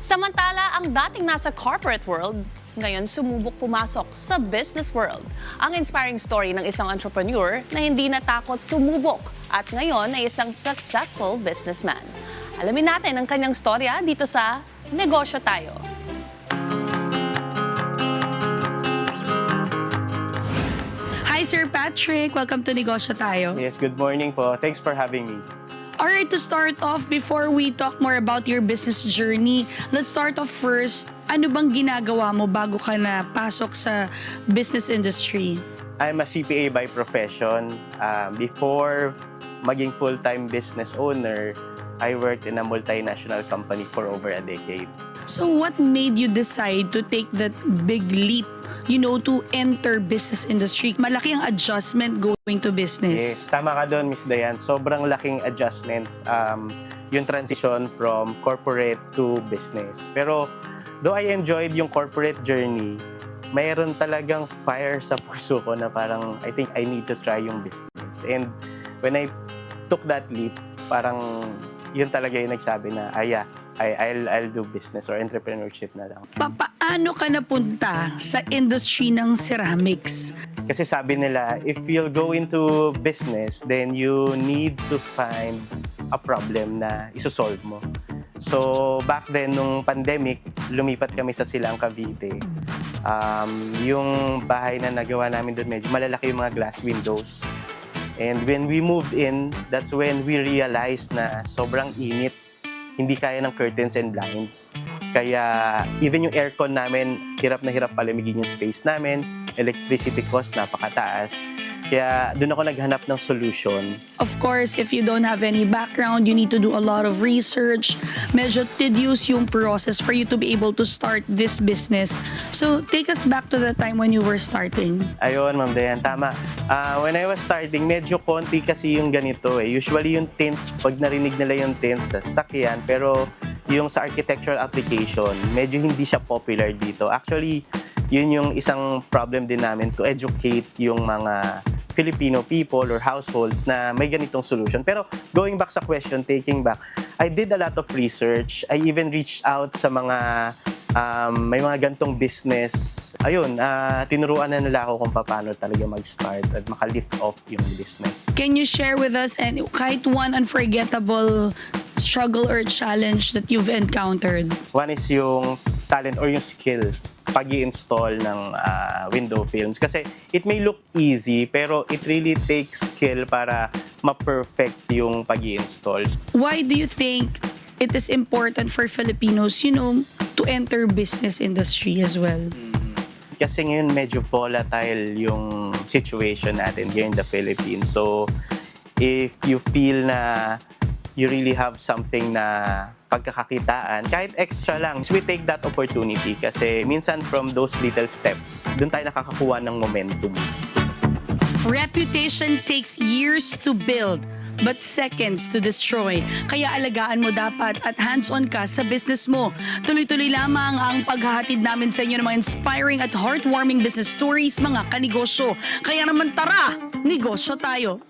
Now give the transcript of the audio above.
Samantala, ang dating nasa corporate world, ngayon sumubok pumasok sa business world. Ang inspiring story ng isang entrepreneur na hindi natakot sumubok at ngayon ay isang successful businessman. Alamin natin ang kanyang storya dito sa Negosyo Tayo. Hi Sir Patrick, welcome to Negosyo Tayo. Yes, good morning po. Thanks for having me. Alright, to start off, before we talk more about your business journey, let's start off first. Ano bang ginagawa mo bago ka na pasok sa business industry? I'm a CPA by profession. Before maging full-time business owner, I worked in a multinational company for over a decade. So what made you decide to take that big leap, to enter business industry? Malaki ang adjustment going to business. Yes, tama ka doon, Miss Dayan. Sobrang laking adjustment yung transition from corporate to business. Pero though I enjoyed yung corporate journey, mayroon talagang fire sa puso ko na parang I think I need to try yung business. And when I took that leap, parang yun talaga yung nagsabi na, I'll do business or entrepreneurship na lang. Paano ka napunta sa industry ng ceramics? Kasi sabi nila, if you'll go into business, then you need to find a problem na isosolve mo. So back then, nung pandemic, lumipat kami sa Silang Cavite. Yung bahay na nagawa namin doon, medyo malalaki yung mga glass windows. And when we moved in, that's when we realized na sobrang init. Hindi kaya ng curtains and blinds. Kaya even yung aircon namin, hirap na hirap palamigin yung space namin. Electricity cost, napakataas. Kaya doon ako naghanap ng solution. Of course, if you don't have any background, you need to do a lot of research. Medyo tedious yung process for you to be able to start this business. So, take us back to the time when you were starting. Ayun, Ma'am Dayan, tama. When I was starting, medyo konti kasi yung ganito eh. Usually yung tint, pag narinig nila yung tint sa sasakyan, pero yung sa architectural application, medyo hindi siya popular dito. Actually, yun yung isang problem din namin to educate yung mga Filipino people or households na may ganitong solution. Pero going back sa question, taking back, I did a lot of research. I even reached out sa mga may mga gantong business. Ayun, tinuruan na nila ako kung paano talaga mag-start at maka-lift off yung business. Can you share with us and kahit one unforgettable struggle or challenge that you've encountered? One is yung talent or yung skill pag-i-install ng window films. Kasi it may look easy, pero it really takes skill para ma-perfect yung pag-i-install. Why do you think it is important for Filipinos, to enter business industry as well? Kasi ngayon medyo volatile yung situation natin here in the Philippines. So, if you feel na you really have something na pagkakakitaan, kahit extra lang, we take that opportunity kasi minsan from those little steps, dun tayo nakakakuha ng momentum. Reputation takes years to build, but seconds to destroy. Kaya alagaan mo dapat at hands-on ka sa business mo. Tuloy-tuloy lamang ang paghahatid namin sa inyo ng mga inspiring at heartwarming business stories, mga kanegosyo. Kaya naman tara, negosyo tayo!